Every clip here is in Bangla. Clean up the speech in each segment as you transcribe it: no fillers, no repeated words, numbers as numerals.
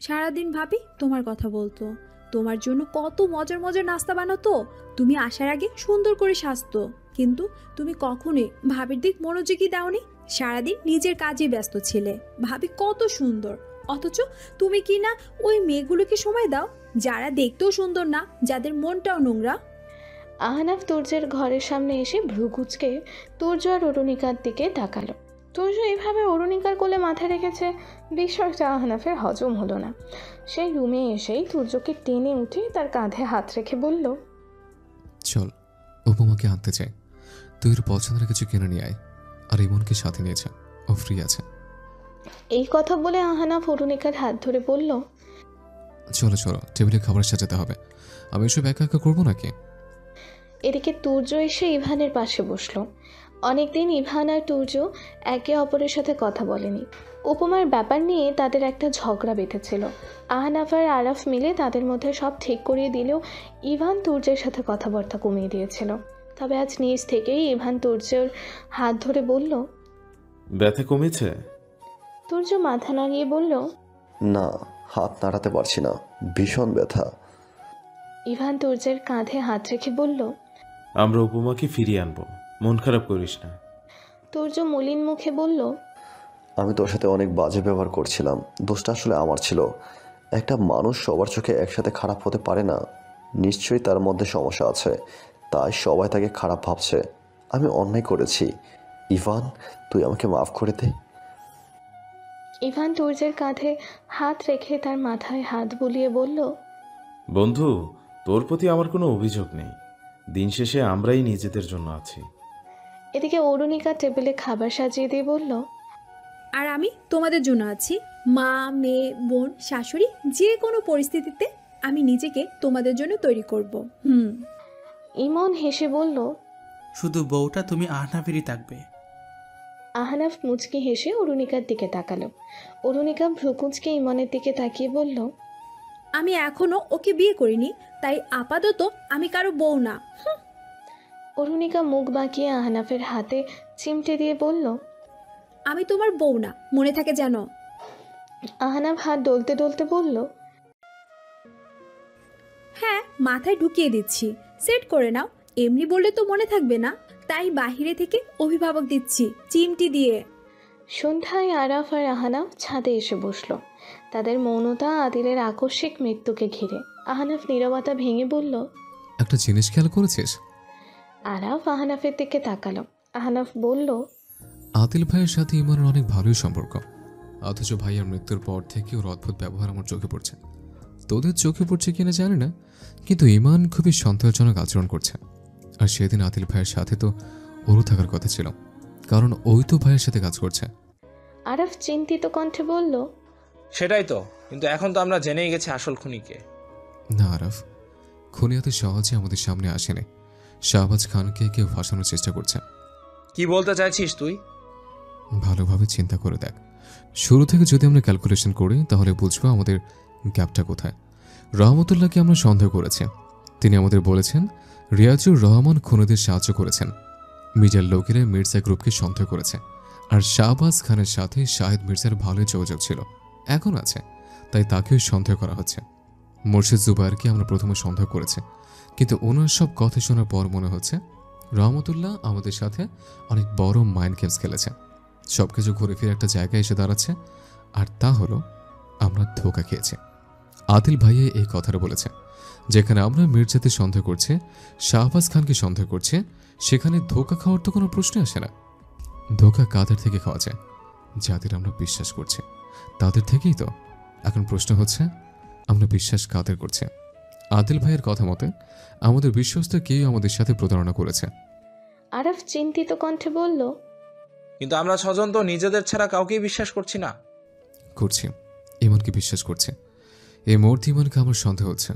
সারাদিন ভাবি তোমার কথা বলতো, তোমার জন্য কত মজার মজার নাস্তা বানাতো, তুমি আসার আগে সুন্দর করে সাজতো, কিন্তু তুমি কখনোই ভাবির দিক মনোযোগী দাওনি। সারাদিন নিজের কাজে ব্যস্ত ছিলে। ভাবি কত সুন্দর, অথচ তুমি কি না ওই মেয়েগুলোকে সময় দাও যারা দেখতেও সুন্দর না, যাদের মনটাও নোংরা। আহনাফ তুর্যের ঘরের সামনে এসে ভ্রু কুঁচকে তুর্য আর অরুণিকার দিকে তাকালো। তুর্য এভাবে অরুণিকার কোলে মাথা রেখেছে, বিষয়টা আহনাফের হজম হলো না। সেই রুমে এসেই তুর্যকে টেনে উঠে তার কাঁধে হাত রেখে বলল, চল, উপমাকে আনতে চাই, তুই ওর পছন্দের কিছু কিনে নিয়ে আয়। আর ইমনকে সাথে নিয়েছে, ও ফ্রি আছে। এই কথা বলে আহনাফ অরুণিকার হাত ধরে বলল, চলো চলো, টেবিলে খাবার সাজাতে হবে, আমি এসব একা একা করবো নাকি? এদিকে তুর্য এসে ইভানের পাশে বসলো। অনেকদিন ইভান আর তুর্য একে অপরের সাথে কথা বলেনি। উপমার ব্যাপার নিয়ে তাদের একটা ঝগড়া বেঁধেছিল। আহনাফ আর আরাফ মিলে তাদের মধ্যে সব ঠিক করিয়ে দিলেও ইভান তুর্যের সাথে কথাবার্তা কমিয়ে দিয়েছিল। তবে আজ নিজ থেকেই ইভান তুর্যের হাত ধরে বলল, ব্যথা কমেছে? তুর্য মাথা নাড়িয়ে বলল, না, হাত নাড়াতে পারছি না, ভীষণ ব্যথা। ইভান তুর্যের কাঁধে হাত রেখে বলল, আমরা উপমাকে ফিরিয়ে আনবো, মন খারাপ করিস না। তুর্য মলিন মুখে বলল, আমি তোর সাথে অনেক বাজে ব্যবহার করছিলাম, দোষটা আসলে আমার ছিল। একটা মানুষ সবার চোখে একসাথে খারাপ হতে পারে না, নিশ্চয়ই তার মধ্যে সমস্যা আছে, তাই সবাই তাকে খারাপ ভাবছে। আমি অন্যায় করেছি, ইভান তুই আমাকে মাফ করে দে। ইভান তুর্যের কাঁধে হাত রেখে তার মাথায় হাত বুলিয়ে বলল, বন্ধু, তোর প্রতি আমার কোনো অভিযোগ নেই, দিন শেষে আমরাই নিজেদের জন্য আছি। এদিকে অরুণিকা টেবিলে খাবার সাজিয়ে দিয়ে বলল, আর আমি তোমাদের জন্য আছি। মা, মেয়ে, বোন, শাশুড়ি, যে কোনো পরিস্থিতিতে আমি নিজেকে তোমাদের জন্য তৈরি করব। ইমন হেসে বলল, শুধু বউটা তুমি আহনাফেরই থাকবে। আহনাফ মুচকি হেসে অরুণিকার দিকে তাকালো। অরুণিকা ভ্রুকুঁচকে ইমনের দিকে তাকিয়ে বলল, আমি এখনো ওকে বিয়ে করিনি, তাই আপাতত আমি কারো বউ না। অরুণিকা মুখ বাঁকিয়ে আহনাফের হাতে চিমটে দিয়ে বলল, আমি তোমার বউ না, মনে থাকে যেন। আহনাফ হাত ডলতে ডলতে বলল, হ্যাঁ, মাথায় ঢুকিয়ে দিচ্ছি, সেট করে নাও। এমনি বললে তো মনে থাকবে না, তাই বাহিরে থেকে অভিভাবক দিচ্ছি চিমটি দিয়ে। সন্ধ্যায় আরাফ আর আহনাফ ছাদে এসে বসলো। তাদের মৌনতা আদিলের আকস্মিক মৃত্যুকে ঘিরে। আহনাফ নীরবতা ভেঙে বলল, একটা জিনিস খেয়াল করেছিস? আরাফ আহনাফের দিকে তাকালো। আহনাফ বলল, আদিল ভাইয়ের সাথে ইমনের অনেক ভালোই সম্পর্ক, অথচ ভাইয়ের মৃত্যুর পর থেকে ওর অদ্ভুত ব্যবহার আমার চোখে পড়ছে। তোদের চোখে পড়ছে কিনা জানি না, কিন্তু ইমান খুবই সন্দেহজনক আচরণ করছে। আর সেদিন আদিল ভাইয়ের সাথে তো ওরও থাকার কথা ছিল, কারণ ওই তো ভাইয়ের সাথে কাজ করছে। আরাফ চিন্তিত কণ্ঠে বলল, সেটাই তো, কিন্তু এখন তো আমরা জেনেই গেছি আসল খুনিকে। না আরাফ, খুনি এত সহজে আমাদের সামনে আসেনি। শাহবাজ খানকে কেউ ফাঁসানোর চেষ্টা করছে। কি বলতে চাইছিস তুই? ভালোভাবে চিন্তা করে দেখ। শুরু থেকে যদি আমরা ক্যালকুলেশন করি তাহলে বুঝবো আমাদের গ্যাপটা কোথায়। রহমতুল্লাহকে আমরা সন্দেহ করেছি, তিনি আমাদের বলেছেন রিয়াজুর রহমান খুনিদের সাহায্য করেছেন। মির্জার লোকেরা মির্জা গ্রুপকে সন্দেহ করেছে, আর শাহবাজ খানের সাথে শাহেদ মির্জার ভালোই যোগাযোগ ছিল, এখন আছে, তাই তাকেও সন্দেহ করা হচ্ছে। মুর্শিদ জুবাইরকে আমরা প্রথমে সন্দেহ করেছি, কিন্তু ওনার সব কথা শোনার পর মনে হচ্ছে রহমতুল্লাহ আমাদের সাথে অনেক বড় মাইন্ড গেমস খেলেছে। সবকিছু ঘুরে ফিরে একটা জায়গায় এসে দাঁড়াচ্ছে, আর তা হলো আমরা ধোঁকা খেয়েছি। আদিল ভাইয়া এই কথাটা বলেছে, যেখানে আমরা মির্জাতে সন্দেহ করছি, শাহবাজ খানকে সন্দেহ করছে, সেখানে ধোঁকা খাওয়ার তো কোনো প্রশ্ন আসে না। ধোঁকা কাদের থেকে খাওয়া যায়? যাদের আমরা বিশ্বাস করছি তাদের থেকেই তো। এখন প্রশ্ন হচ্ছে আমরা বিশ্বাস কাদের করছি? আদিল ভাইয়ের কথা মতে আমাদের বিশ্বস্ত কেউ আমাদের সাথে প্রতারণা করেছে। আরাফ চিন্তিত কণ্ঠে বলল, কিন্তু আমরা ছজন তো নিজেদের ছাড়া কাউকেই বিশ্বাস করছি না। করছি, ইমনকে বিশ্বাস করছে। এই মুহূর্তে ইমনকে আমার সন্দেহ হচ্ছে।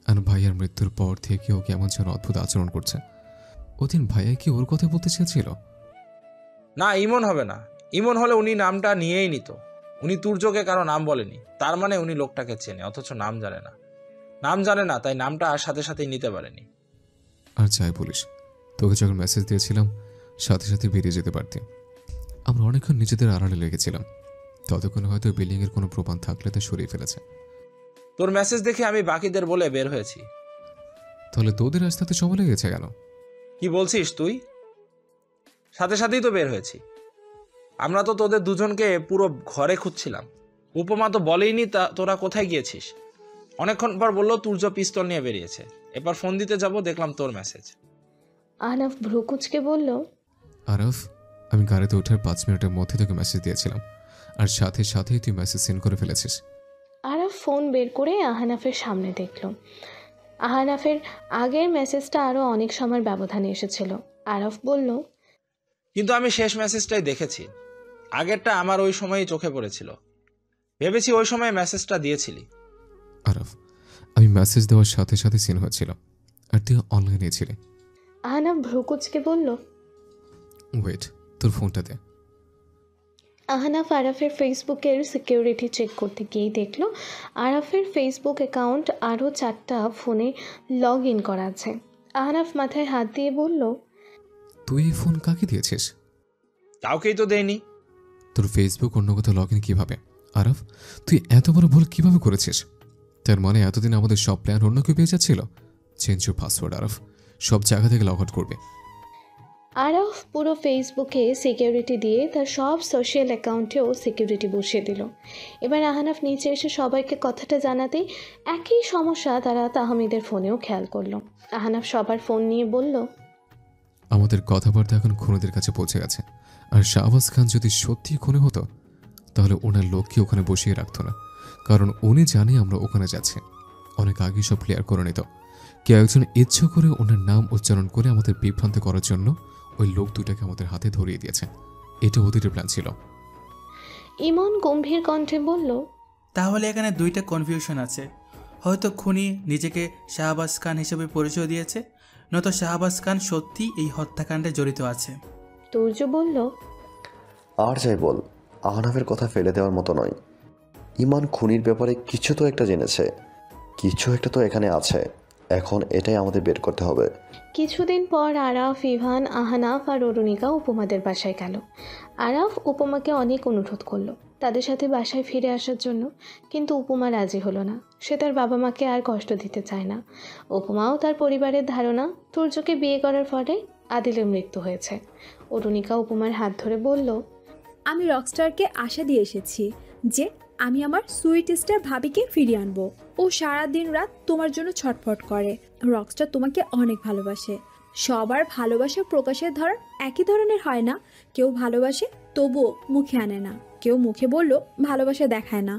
আর ভাইয়ার মৃত্যুর পর থেকে ও কেমন যেন অদ্ভুত আচরণ করছে। ওদিন ভাইয়া কি ওর কথা বলতে চেয়েছিল? না, ইমন হবে না। ইমন হলে উনি নামটা নিয়েই নিত। উনি তুর্যকে কারো নাম বলেনি, তার মানে উনি লোকটাকে চেনে, অথচ নাম জানে না। নাম জানে না, তাই নামটা সাথে সাথেই নিতে পারেনি। আর যাই বলিস, তোকে যখন মেসেজ দিয়েছিলাম সাথে সাথে বেরিয়ে যেতে পারতি। আমরা অনেকক্ষণ নিজেদের আড়ালে লেগেছিলাম। ততক্ষণে হয়তো বিল্ডিংয়ের কোনো প্রমাণ থাকলে তা সরিয়ে ফেলেছে। তোর মেসেজ দেখে আমি বাকিদের বলে বের হয়েছি। তাহলে তোদের আসতে সময় লেগেছে কেন? কি বলছিস তুই? সাথে সাথেই তো বের হয়েছি। আমরা তো তোদের দুজনকে পুরো ঘরে খুঁজছিলাম। উপমা তো বলেইনি তোরা কোথায় গিয়েছিস। অনেকক্ষণ পর বললো তুর্য পিস্তল নিয়ে বেরিয়েছে। এবার ফোন দিতে যাব, দেখলাম তোর মেসেজ। আহনাফ ভ্রুকুচকে বলল, আরাফ, আমি গাড়িতে ওঠার 5 মিনিটের মধ্যে তোকে মেসেজ দিয়েছিলাম, আর সাথে সাথেই তুই মেসেজ সেন্ড করে ফেলেছিস। আরাফ ফোন বের করে আহনাফের সামনে দেখল। আহনাফের আগের মেসেজটা আরও অনেক সময়ের ব্যবধানে এসেছিল। আরাফ বলল, কিন্তু আমি শেষ মেসেজটাই দেখেছি। আগেরটা আমার ওই সময়ই চোখে পড়েছিল। ভেবেছি ওই সময় মেসেজটা দিয়েছিলি। আরাফ, আমি মেসেজ দেওয়ার সাথে সাথে সিন হয়েছিল, আর তুই অনলাইনে ছিলি। আহনাফ ভ্রুকুচকে বলল, ওয়েট, তোর ফোনটা দে। আহনাফ আরাফের ফেসবুকের সিকিউরিটি চেক করতে গিয়েই দেখল আরাফের ফেসবুক অ্যাকাউন্ট আরও 4টা ফোনে লগ ইন করা আছে। আহনাফ মাথায় হাত দিয়ে বলল, তুই এই ফোন কাকে দিয়েছিস? কাউকেই তো দেয়নি। তোর ফেসবুক অন্য কোথাও লগ ইন কীভাবে? আরাফ, তুই এত বড় ভুল কিভাবে করেছিস? তার মানে এতদিন আমাদের সব প্ল্যান অন্য কেউ পেয়ে যাচ্ছিল। চেঞ্জ ইউর পাসওয়ার্ড আরাফ, সব জায়গা থেকে লগ আউট করবে। আরাফ পুরো ফেসবুকে সিকিউরিটি দিয়ে তার সব সোশ্যাল অ্যাকাউন্টেও সিকিউরিটি বসিয়ে দিল। এবার আহনাফ নিচে এসে সবাইকে কথাটা জানাতেই একই সমস্যা তারা তাহমিদের ফোনেও খেয়াল করলো। আহনাফ সবার ফোন নিয়ে বলল, আমাদের কথাবার্তা এখন খুনিদের কাছে পৌঁছে গেছে, আর শাহবাজ খান যদি সত্যি খুনি হতো তাহলে ওনার লোককে ওখানে বসিয়ে রাখতো না, কারণ উনি জানে আমরা ওখানে যাচ্ছি। অনেক আগে সব ক্লিয়ার করে নিত। কেউ একজন ইচ্ছা করে ওনার নাম উচ্চারণ করে আমাদের বিভ্রান্ত করার জন্য ওই লোক দুটাকে আমাদের হাতে ধরিয়ে দিয়েছে। এটা ওদের প্ল্যান ছিল। ইমন গম্ভীর কণ্ঠে বলল, তাহলে এখানে 2টা কনফিউশন আছে। হয়তো খুনি নিজেকে শাহবাজ খান হিসেবে পরিচয় দিয়েছে, নয়তো শাহবাজ খান সত্যি এই হত্যাকাণ্ডে জড়িত আছে। তুর্য বলল, আর যাই বল, আহনাফের কথা ফেলে দেওয়ার মতো নয়। ইমান খুনির ব্যাপারে কিছু তো একটা জেনেছে, কিছু একটা তো এখানে আছে। এখন এটাই আমাদের বের করতে হবে। কিছুদিন পর আরাফ, ইভান, আহনাফ আর অরুণিকা উপমাদের বাসায় গেল। আরাফ উপমাকে অনেক অনুরোধ করলো তাদের সাথে বাসায় ফিরে আসার জন্য, কিন্তু উপমা রাজি হলো না। সে তার বাবা মাকে আর কষ্ট দিতে চায় না। উপমাও তার পরিবারের ধারণা তুর্যকে বিয়ে করার ফলে আদিলের মৃত্যু হয়েছে। অরুণিকা উপমার হাত ধরে বলল, আমি রকস্টারকে আশা দিয়ে এসেছি যে আমি আমার সুইট স্টার ভাবিকে ফিরিয়ে আনবো। ও সারা দিন রাত তোমার জন্য ছটফট করে। রকস্টার তোমাকে অনেক ভালোবাসে। সবার ভালোবাসা প্রকাশের ধরন একই ধরনের হয় না। কেউ ভালোবাসে তবুও মুখে আনে না, কেউ মুখে বললেও ভালোবাসা দেখায় না,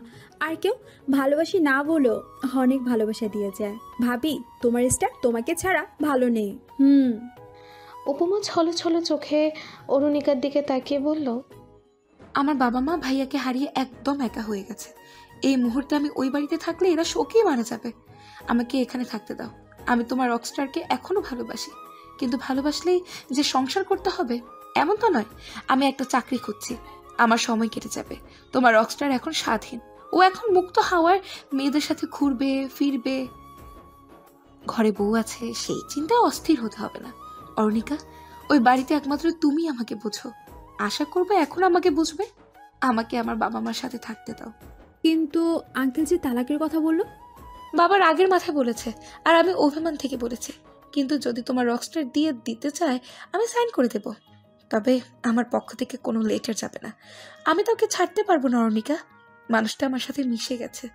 আর কেউ ভালোবাসি না বলেও অনেক ভালোবাসা দিয়ে যায়। ভাবি, তোমার স্টার তোমাকে ছাড়া ভালো নেই। উপমা ছলো ছলো চোখে অরুণিকার দিকে তাকিয়ে বলল, আমার বাবা মা ভাইয়াকে হারিয়ে একদম একা হয়ে গেছে। এই মুহূর্তে আমি ওই বাড়িতে থাকলে এরা শোকেই মারা যাবে। আমাকে এখানে থাকতে দাও। আমি তোমার রকস্টারকে এখনো ভালোবাসি, কিন্তু ভালোবাসলেই যে সংসার করতে হবে এমন তো নয়। আমি একটা চাকরি খুঁজছি, আমার সময় কেটে যাবে। তোমার রকস্টার এখন স্বাধীন, ও এখন মুক্ত হাওয়ার মেয়েদের সাথে ঘুরবে ফিরবে। ঘরে বউ আছে, সেই চিন্তায় অস্থির হতে হবে না। অরুণিকা, ওই বাড়িতে একমাত্র তুমি আমাকে বোঝো। আশা করবো এখন আমাকে বুঝবে। আমাকে আমার বাবা মার সাথে থাকতে দাও। কিন্তু আঙ্কেল যে তালাকের কথা বললো? বাবার আগের মাথায় বলেছে, আর আমি অভিমান থেকে বলেছি। কিন্তু যদি তোমার রকস্টার দিয়ে দিতে চায় আমি সাইন করে দেব, তবে আমার পক্ষ থেকে কোনো লেটার যাবে না। আমি তাকে ছাড়তে পারবো না অরুণিকা। মানুষটা আমার সাথে মিশে গেছে।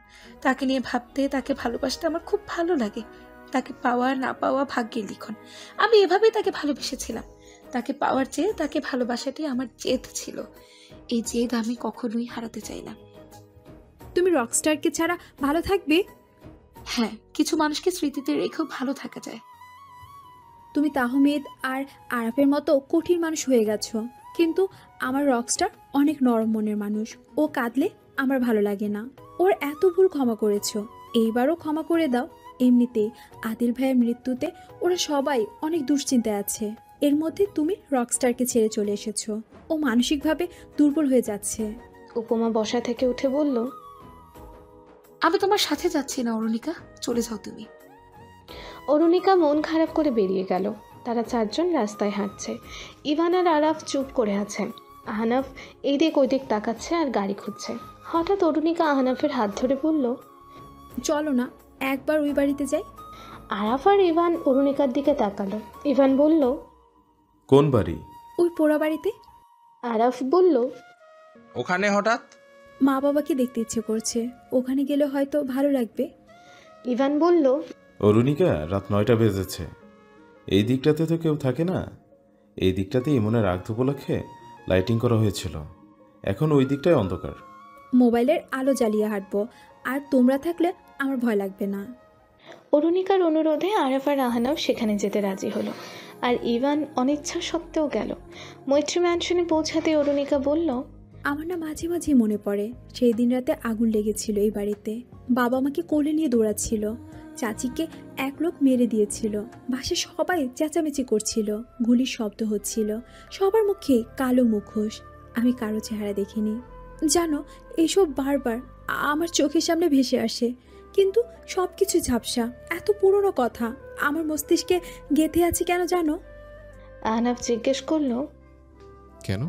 তাকে নিয়ে ভাবতে, তাকে ভালোবাসতে আমার খুব ভালো লাগে। তাকে পাওয়া না পাওয়া ভাগ্যের লিখন। আমি এভাবেই তাকে ভালোবেসেছিলাম। তাকে পাওয়ার চেয়ে তাকে ভালোবাসাটাই আমার জেদ ছিল। এই জেদ আমি কখনোই হারাতে চাই না। তুমি রকস্টারকে ছাড়া ভালো থাকবে? হ্যাঁ, কিছু মানুষকে স্মৃতিতে রেখেও ভালো থাকা যায়। তুমি তাহমিদ আর আরাফের মতো কঠিন মানুষ হয়ে গেছো, কিন্তু আমার রকস্টার অনেক নরম মনের মানুষ। ও কাঁদলে আমার ভালো লাগে না। ওর এত ভুল ক্ষমা করেছো, এইবারও ক্ষমা করে দাও। এমনিতেই আদিল ভাইয়ের মৃত্যুতে ওরা সবাই অনেক দুশ্চিন্তায় আছে। এর মধ্যে তুমি রকস্টারকে ছেড়ে চলে এসেছো। ও মানসিকভাবে দুর্বল হয়ে যাচ্ছে। উপমা বসা থেকে উঠে বলল, আমি তোমার সাথে যাচ্ছি না অরুণিকা, চলে যাও তুমি। অরুণিকা মন খারাপ করে বেরিয়ে গেল। তারা 4জন রাস্তায় হাঁটছে। ইভান আর আরাফ চুপ করে আছেন। আহনাফ এইদিক ওইদিক তাকাচ্ছে আর গাড়ি খুঁজছে। হঠাৎ অরুণিকা আহনাফের হাত ধরে বলল, চলো না একবার ওই বাড়িতে যাই। আরাফ আর ইভান অরুণিকার দিকে তাকালো। ইভান বলল, কোন বাড়ি? ওই পোড়া বাড়িতে। আরাফ বলল, ওখানে হঠাৎ? মা বাবাকে দেখতে ইচ্ছে করছে, ওখানে গেলে হয়তো ভালো লাগবে। ইভান বলল, অরুণিকা, রাত 9টা বেজেছে। এই দিকটাতে তো কেউ থাকে না। এই দিকটাতে ইমনের রাগ উপলক্ষে লাইটিং করা হয়েছিল। এখন ওই দিকটাই অন্ধকার। মোবাইলের আলো জ্বালিয়ে হাঁটবো, আর তোমরা থাকলে আমার ভয় লাগবে না। অরুণিকার অনুরোধে আরাফ আর আহনাফ সেখানে যেতে রাজি হলো, আর ইভান অনিচ্ছা সত্ত্বেও গেল। মৈত্রী ম্যানশনে পৌঁছাতে অরুণিকা বলল, আমার না মাঝে মাঝে মনে পড়ে সেই দিন রাতে আগুন লেগেছিল এই বাড়িতে। বাবা আমাকে কোলে নিয়ে দৌড়াচ্ছিল, চাচিকে এক লোক মেরে দিয়েছিল, বাসে সবাই চেঁচামেচি করছিল, গুলির শব্দ হচ্ছিল, সবার মুখে কালো মুখোশ। আমি কারো চেহারা দেখিনি। জানো, এইসব বারবার আমার চোখের সামনে ভেসে আসে, কিন্তু সব কিছু ঝাপসা। এত পুরনো কথা আমার মস্তিষ্কে গেঁথে আছে কেন জানো? আহনাফ জিজ্ঞেস করলো, কেন?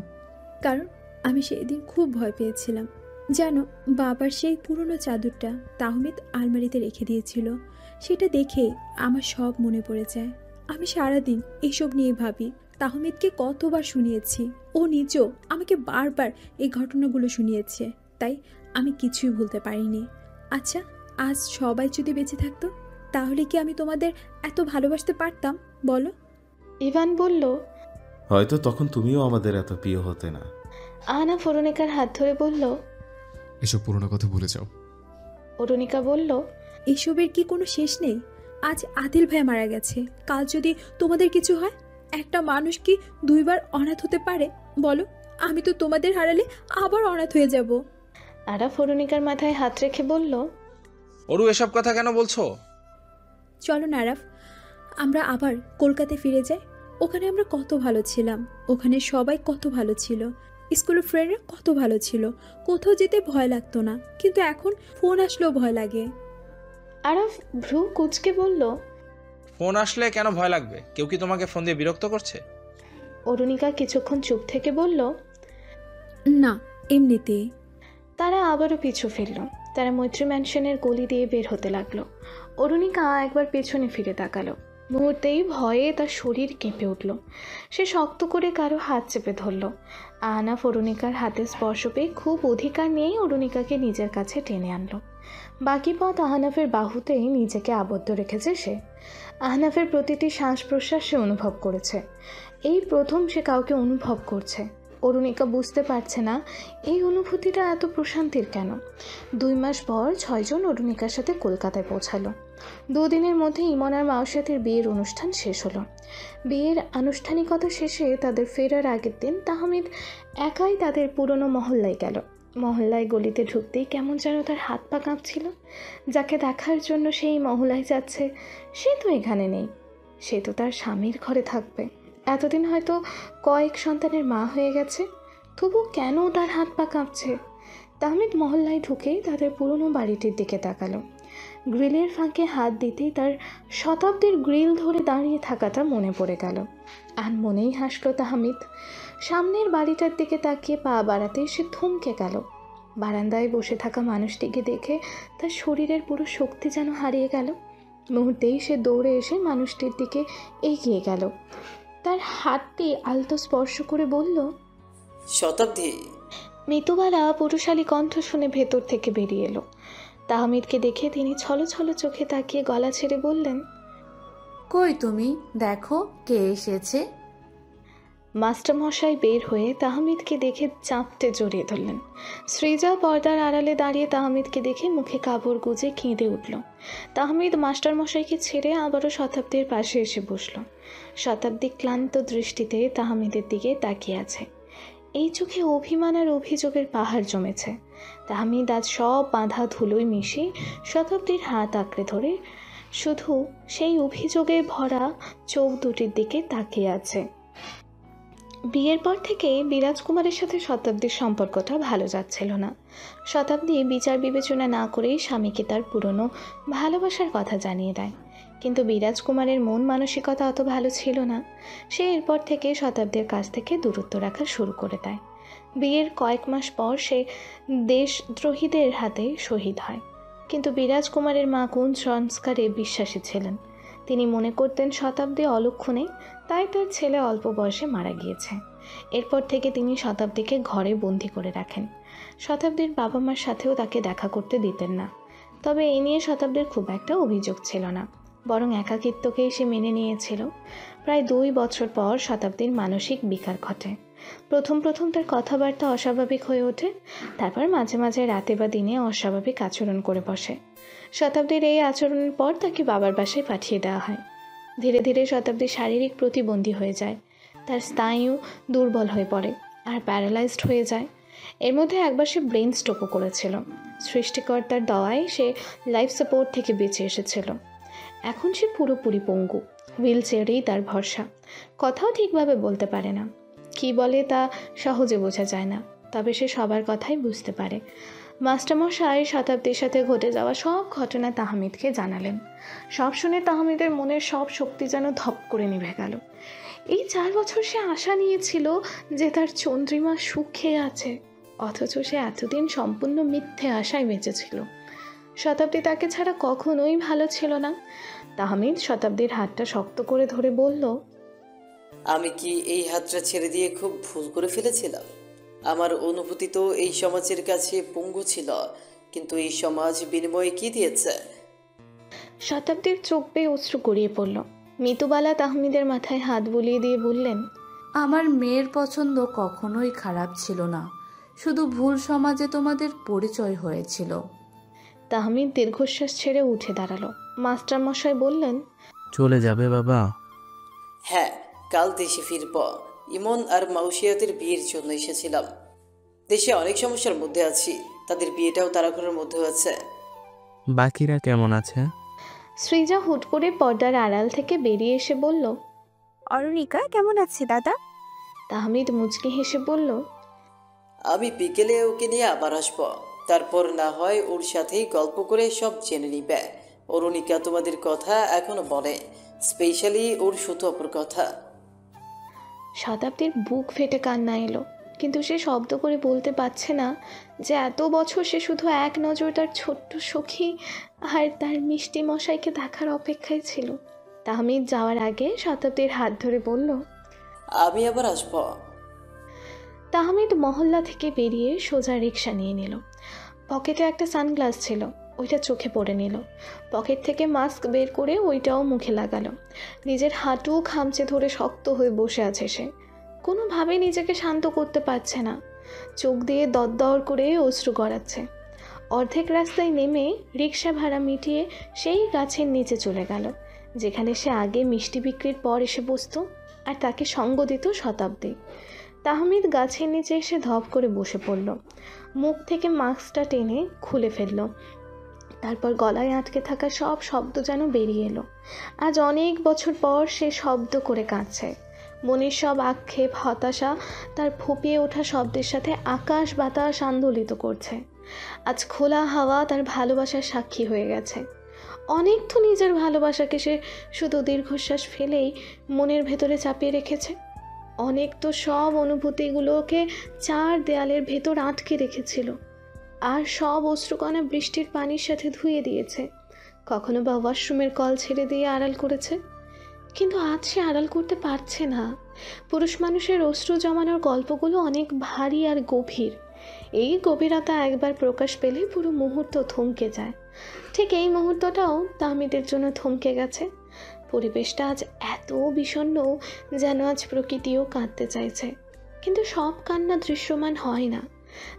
কারণ আমি সেই দিন খুব ভয় পেয়েছিলাম। জানো, বাবার সেই পুরনো চাদরটা তাহমিদ আলমারিতে রেখে দিয়েছিল। সেটা দেখে আমার সব মনে পড়ে যায়। আমি সারাদিন এইসব নিয়ে ভাবি। তাহমিদকে কতবার শুনিয়েছি, ও নিজেও আমাকে বারবার এই ঘটনাগুলো শুনিয়েছে, তাই আমি কিছুই ভুলতে পারিনি। আচ্ছা, আজ সবাই যদি বেঁচে থাকতো, তাহলে কি আমি তোমাদের এত ভালোবাসতে পারতাম বলো? ইভান বলল, হয়তো তখন তুমিও আমাদের এত প্রিয় হতে না। আহনাফ অরুণিকার হাত ধরে বলল। এসব পুরোনো কথা ভুলে যাও। অরুণিকা বলল, এসবের কি কোনো শেষ নেই? আজ আদিল ভাই মারা গেছে, কাল যদি তোমাদের কিছু হয়? একটা মানুষ কি দুইবার অনাথ হতে পারে বলো? আমি তো তোমাদের হারালে আবার অনাথ হয়ে যাব। আরাফ অরুণিকার মাথায় হাত রেখে বলল, অরু, এসব কথা কেন বলছো? চলো না আরাফ, আমরা আবার কলকাতায় ফিরে যাই। ওখানে আমরা কত ভালো ছিলাম, ওখানে সবাই কত ভালো ছিল, স্কুলের ফ্রেন্ডরা কত ভালো ছিল, কোথাও যেতে ভয় লাগতো না। কিন্তু এখন ফোন আসলেও ভয় লাগে। আরাফ ভ্রু কুচকে বলল, ফোন আসলে কেন ভয় লাগবে? কেউ কি তোমাকে ফোন দিয়ে বিরক্ত করছে? অরুণিকা কিছুক্ষণ চুপ থেকে বলল, না, এমনিতেই। তারা আবারও পিছু ফিরল। তারা মৈত্রী ম্যানশনের গলি দিয়ে বের হতে লাগলো। অরুণিকা একবার পেছনে ফিরে তাকালো। মুহূর্তেই ভয়ে তার শরীর কেঁপে উঠল। সে শক্ত করে কারো হাত চেপে ধরল। আহনাফ অরুণিকার হাতে স্পর্শ পেয়ে খুব অধিকার নিয়েই অরুণিকাকে নিজের কাছে টেনে আনলো। বাকি পথ আহনাফের বাহুতেই নিজেকে আবদ্ধ রেখেছে সে। আহনাফের প্রতিটি শ্বাস প্রশ্বাস সে অনুভব করেছে। এই প্রথম সে কাউকে অনুভব করছে। অরুণিকা বুঝতে পারছে না এই অনুভূতিটা এত প্রশান্তির কেন। 2 মাস পর 6 জন অরুণিকার সাথে কলকাতায় পৌঁছালো। 2 দিনের মধ্যে ইমন আর মাওসাতের বিয়ের অনুষ্ঠান শেষ হলো। বিয়ের আনুষ্ঠানিকতা শেষে তাদের ফেরার আগের দিন তাহমিদ একাই তাদের পুরনো মহল্লায় গেল। মহল্লায় গলিতে ঢুকতেই কেমন যেন তার হাত পা কাঁপছিল। যাকে দেখার জন্য সেই মহল্লায় যাচ্ছে সে তো এখানে নেই, সে তো তার স্বামীর ঘরে থাকবে। এতদিন হয়তো কয়েক সন্তানের মা হয়ে গেছে, তবু কেন তার হাত পা কাঁপছে? তাহমিদ মহল্লায় ঢুকেই তাদের পুরনো বাড়িটির দিকে তাকালো। গ্রিলের ফাঁকে হাত দিতেই তার শতাব্দীর গ্রিল ধরে দাঁড়িয়ে থাকাটা মনে পড়ে গেল। আর মনেই হাসল তাহমিদ। সামনের বাড়িটার দিকে তাকিয়ে পা বাড়াতেই সে থমকে গেল। বারান্দায় বসে থাকা মানুষটিকে দেখে তার শরীরের পুরো শক্তি যেন হারিয়ে গেল। মুহূর্তেই সে দৌড়ে এসে মানুষটির দিকে এগিয়ে গেল। তার হাতটি আলতো স্পর্শ করে বলল, শতাব্দী। মৃতুবালা পুরুষালী কণ্ঠ শুনে ভেতর থেকে বেরিয়ে এলো। তাহমিদকে দেখে তিনি ছলো ছলো চোখে তাকিয়ে গলা ছেড়ে বললেন, কই তুমি? দেখো কে এসেছে। মাস্টারমশাই বের হয়ে তাহমিদকে দেখে চাপটে জড়িয়ে ধরলেন। সৃজা পর্দার আড়ালে দাঁড়িয়ে তাহমিদকে দেখে মুখে কাপড় গুজে কেঁদে উঠল। তাহমিদ মাস্টারমশাইকে ছেড়ে আবারও শতাব্দীর পাশে এসে বসল। শতাব্দী ক্লান্ত দৃষ্টিতে তাহমিদের দিকে তাকিয়ে আছে। এই চোখে অভিমান আর অভিযোগের পাহাড় জমেছে। তাহমিদ আজ সব বাঁধা ধুলোয় মিশে শতাব্দীর হাত আঁকড়ে ধরে শুধু সেই অভিযোগে ভরা চোখ দুটির দিকে তাকিয়ে আছে। বিয়ের পর থেকে বিরাজকুমারের সাথে শতাব্দীর সম্পর্কটা ভালো যাচ্ছিল না। শতাব্দী বিচার বিবেচনা না করেই স্বামীকে তার পুরনো ভালোবাসার কথা জানিয়ে দেয়। কিন্তু বিরাজকুমারের মন মানসিকতা অত ভালো ছিল না। সে এরপর থেকে শতাব্দীর কাছ থেকে দূরত্ব রাখা শুরু করে দেয়। বিয়ের কয়েক মাস পর সে দেশদ্রোহীদের হাতে শহীদ হয়। কিন্তু বিরাজ কুমারের মা কোন সংস্কারে বিশ্বাসী ছিলেন। তিনি মনে করতেন শতাব্দী অলক্ষণে, তাই তার ছেলে অল্প বয়সে মারা গিয়েছে। এরপর থেকে তিনি শতাব্দীকে ঘরে বন্দি করে রাখেন। শতাব্দীর বাবা মার সাথেও তাকে দেখা করতে দিতেন না। তবে এ নিয়ে শতাব্দীর খুব একটা অভিযোগ ছিল না, বরং একাকিত্বকেই সে মেনে নিয়েছিল। প্রায় 2 বছর পর শতাব্দীর মানসিক বিকার ঘটে। প্রথম তার কথাবার্তা অস্বাভাবিক হয়ে ওঠে, তারপর মাঝে মাঝে রাতে বা দিনে অস্বাভাবিক আচরণ করে বসে। শতাব্দীর এই আচরণের পর তাকে বাবার বাসায় পাঠিয়ে দেওয়া হয়। ধীরে ধীরে শতাব্দী শারীরিক প্রতিবন্ধী হয়ে যায়, তার স্নায়ু দুর্বল হয়ে পড়ে আর প্যারালাইজড হয়ে যায়। এর মধ্যে একবার সে ব্রেন স্ট্রোকও করেছিল। সৃষ্টিকর্তার দয়ায় সে লাইফ সাপোর্ট থেকে বেঁচে এসেছিল। এখন সে পুরোপুরি পঙ্গু, হুইল চেয়ারেই তার ভরসা। কথাও ঠিকভাবে বলতে পারে না, কি বলে তা সহজে বোঝা যায় না, তবে সে সবার কথাই বুঝতে পারে। মাস্টারমশাই শতাব্দীর সাথে ঘটে যাওয়া সব ঘটনা তাহমিদকে জানালেন। সব শুনে তাহমিদের মনের সব শক্তি যেন ধপ করে নিভে গেল। এই 4 বছর সে আশা নিয়েছিল যে তার চন্দ্রিমা সুখে আছে, অথচ সে এতদিন সম্পূর্ণ মিথ্যে আশায় বেঁচেছিল। শতাব্দী তাকে ছাড়া কখনোই ভালো ছিল না। তাহমিদ শতাব্দীর হাতটা শক্ত করে ধরে বলল, আমি কি এই হাতটা ছেড়ে দিয়ে খুব ভুল করে ফেলেছিলাম? আমার অনুভূতি তো এই সমাজের কাছে পঙ্গু ছিল, কিন্তু এই সমাজ বিনিময়ে কি দিয়েছে? শতাব্দীর চোখ বেয়ে অশ্রু গড়িয়ে পড়ল। মিতুবালা তাহমিদের মাথায় হাত বুলিয়ে দিয়ে বললেন, আমার মেয়ের পছন্দ কখনোই খারাপ ছিল না, শুধু ভুল সমাজে তোমাদের পরিচয় হয়েছিল। তাহমিদ দীর্ঘশ্বাস ছেড়ে উঠে দাঁড়ালো। মাস্টারমশাই বললেন, চলে যাবে বাবা? হ্যাঁ, কাল দেশে ফিরব। ইমন আর মাউসিয়াতের বিয়ের জন্য এসেছিলাম। দেশে অনেক সমস্যার মধ্যে আছি, তাদের বিয়েটাও তাড়াহুড়োর মধ্যে হয়েছে। বাকিরা কেমন আছে? সৃজা হুট করে পর্দার আড়াল থেকে বেরিয়ে এসে বলল, অরুণিকা কেমন আছে দাদা? তাহমিদ মুচকি হেসে বলল, আমি বিকেলে ওকে নিয়ে আবার আসবো, তারপর না হয় ওর সাথেই গল্প করে সব জেনে নিবে। অরুণিকা তোমাদের কথা এখনো বলে, স্পেশালি ওর শুধু অপর কথা। শতাব্দীর বুক ফেটে কান্না এলো, কিন্তু সে শব্দ করে বলতে পারছে না যে এত বছর সে শুধু এক নজর তার ছোট্ট সখী আর তার মিষ্টি মশাইকে দেখার অপেক্ষায় ছিল। তাহমিদ যাওয়ার আগে শতাব্দীর হাত ধরে বলল, আমি আবার আসবো। তাহমিদ মহল্লা থেকে বেরিয়ে সোজা রিক্সা নিয়ে নিল। পকেটে একটা সানগ্লাস ছিল, ওইটা চোখে পড়ে নিল। পকেট থেকে মাস্ক বের করে ওইটাও মুখে লাগালো। নিজের হাঁটু খামচে ধরে শক্ত হয়ে বসে আছে সে, কোনোভাবে নিজেকে শান্ত করতে পারছে না। চোখ দিয়ে দরদর করে অশ্রু গড়াচ্ছে। অর্ধেক রাস্তায় নেমে রিক্সা ভাড়া মিটিয়ে সেই গাছের নিচে চলে গেল, যেখানে সে আগে মিষ্টি বিক্রির পর এসে বসত আর তাকে সঙ্গ দিত শতাব্দী। তাহমিদ গাছের নিচে এসে ধপ করে বসে পড়ল। মুখ থেকে মাস্কটা টেনে খুলে ফেলল। তারপর গলায় আটকে থাকা সব শব্দ যেন বেরিয়ে এলো। আজ অনেক বছর পর সে শব্দ করে কাঁদছে। মনের সব আক্ষেপ, হতাশা তার ফুপিয়ে ওঠা শব্দের সাথে আকাশ বাতাস আন্দোলিত করছে। আজ খোলা হাওয়া তার ভালোবাসার সাক্ষী হয়ে গেছে। অনেক তো নিজের ভালোবাসাকে সে শুধু দীর্ঘশ্বাস ফেলেই মনের ভেতরে চাপিয়ে রেখেছে। অনেক তো সব অনুভূতিগুলোকে 4 দেয়ালের ভেতর আটকে রেখেছিল, আর সব অশ্রুকণা বৃষ্টির পানির সাথে ধুয়ে দিয়েছে। কখনো বা ওয়াশরুমের কল ছেড়ে দিয়ে আড়াল করেছে, কিন্তু আজ সে আড়াল করতে পারছে না। পুরুষ মানুষের অশ্রু জমানোর গল্পগুলো অনেক ভারী আর গভীর। এই গভীরতা একবার প্রকাশ পেলে পুরো মুহূর্ত থমকে যায়। ঠিক এই মুহূর্তটাও তাহমিদের জন্য থমকে গেছে। পরিবেশটা আজ এত বিষণ্ণ যেন আজ প্রকৃতিও কাঁদতে চাইছে, কিন্তু সব কান্না দৃশ্যমান হয় না।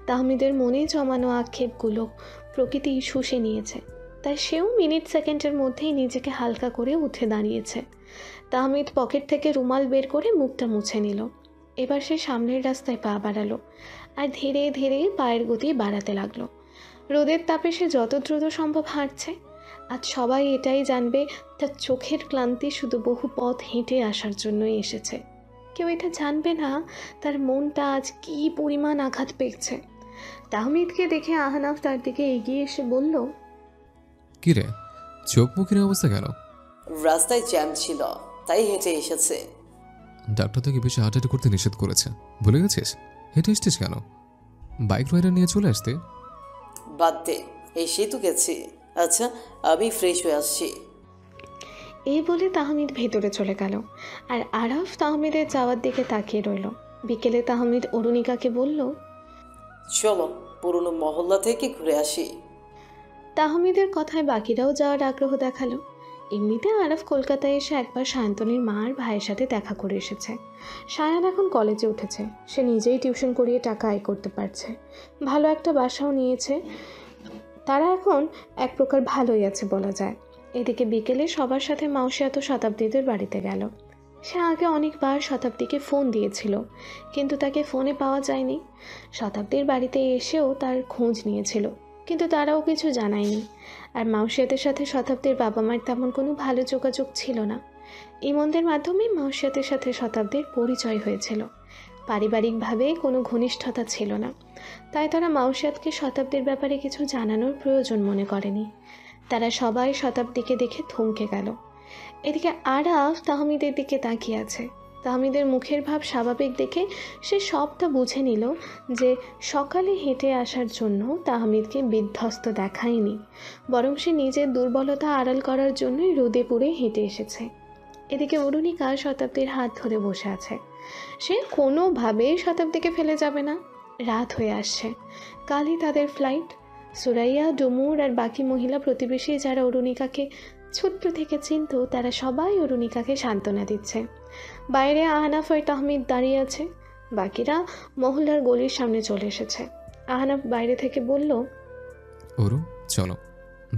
তাহমিদের মনে জমানো আক্ষেপগুলো প্রকৃতি শুষে নিয়েছে, তাই সেও মিনিট সেকেন্ডের মধ্যেই নিজেকে হালকা করে উঠে দাঁড়িয়েছে। তাহমিদ পকেট থেকে রুমাল বের করে মুখটা মুছে নিল। এবার সে সামনের রাস্তায় পা বাড়ালো আর ধীরে ধীরে পায়ের গতি বাড়াতে লাগলো। রোদের তাপে সে যত দ্রুত সম্ভব হাঁটছে। আজ সবাই এটাই জানবে তার চোখের ক্লান্তি শুধু বহু পথ হেঁটে আসার জন্যই এসেছে। কেউ এটা জানবে না তার মনটা আজ কী পরিমাণ আঘাত পেয়েছে। তাহমিদকে দেখে আহনাফ তার দিকে এগিয়ে এসে বলল, কি রে, চোখ মুখের অবস্থা গেল? রাস্তায় জ্যাম ছিল, তাই হেঁটে এসেছে। ডাক্তার তোকে বেশি হাঁটাহাঁটি করতে নিষেধ করেছে, ভুলে গেছিস? হেঁটে এসছিস কেন? বাইক রাইডার নিয়ে চলে আসতে। বাদ দে, এসেই তো গেছি। আচ্ছা, আমি ফ্রেশ হয়ে আসছি। এই বলে তাহমিদ ভেতরে চলে গেল আর আরাফ তাহমিদের যাওয়ার দিকে তাকিয়ে রইল। বিকেলে তাহমিদ অরুণিকাকে বলল, চলো পুরনো মহল্লা থেকে ঘুরে আসি। তাহমিদের কথায় বাকিরাও যাওয়ার আগ্রহ দেখালো। এমনিতে আরাফ কলকাতায় এসে একবার সায়ন্তনীর মা আর ভাইয়ের সাথে দেখা করে এসেছে। সায়ান এখন কলেজে উঠেছে, সে নিজেই টিউশন করিয়ে টাকা আয় করতে পারছে, ভালো একটা বাসাও নিয়েছে। তারা এখন এক প্রকার ভালোই আছে বলা যায়। এদিকে বিকেলে সবার সাথে মাউসিয়াত শতাব্দীদের বাড়িতে গেল। সে আগে অনেকবার শতাব্দীকে ফোন দিয়েছিল, কিন্তু তাকে ফোনে পাওয়া যায়নি। শতাব্দীর বাড়িতে এসেও তার খোঁজ নিয়েছিল, কিন্তু তারাও কিছু জানায়নি। আর মাউসিয়াতের সাথে শতাব্দীর বাবা মার তেমন কোনো ভালো যোগাযোগ ছিল না। ইমনদের মাধ্যমে মাউসিয়াতের সাথে শতাব্দীর পরিচয় হয়েছিল, পারিবারিকভাবে কোনো ঘনিষ্ঠতা ছিল না। তাই তারা মাউসিয়াতকে শতাব্দীর ব্যাপারে কিছু জানানোর প্রয়োজন মনে করেনি। তারা সবাই শতাব্দীকে দেখে থমকে গেল। এদিকে আরাফ তাহমিদের দিকে তাকিয়ে আছে। তাহমিদের মুখের ভাব স্বাভাবিক দেখে সে সবটা বুঝে নিল যে সকালে হেঁটে আসার জন্য তাহমিদকে বিধ্বস্ত দেখায়নি, বরং সে নিজের দুর্বলতা আড়াল করার জন্যই রোদে পুড়ে হেঁটে এসেছে। এদিকে অরুণিকা শতাব্দীর হাত ধরে বসে আছে। সে কোনোভাবেই শতাব্দীকে ফেলে যাবে না। রাত হয়ে আসছে, কালই তাদের ফ্লাইট। সুরাইয়া, ডুমুর আর বাকি মহিলা প্রতিবেশী যারা অরুণিকাকে ছোট্ট থেকে চিনত, তারা সবাই অরুণিকাকে সান্ত্বনা দিচ্ছে। বাইরে আহনাফ আর তাহমিদ দাঁড়িয়ে আছে, বাকিরা মহল্লার গলির সামনে চলে এসেছে। আহনাফ বাইরে থেকে বলল, ওরু চলো,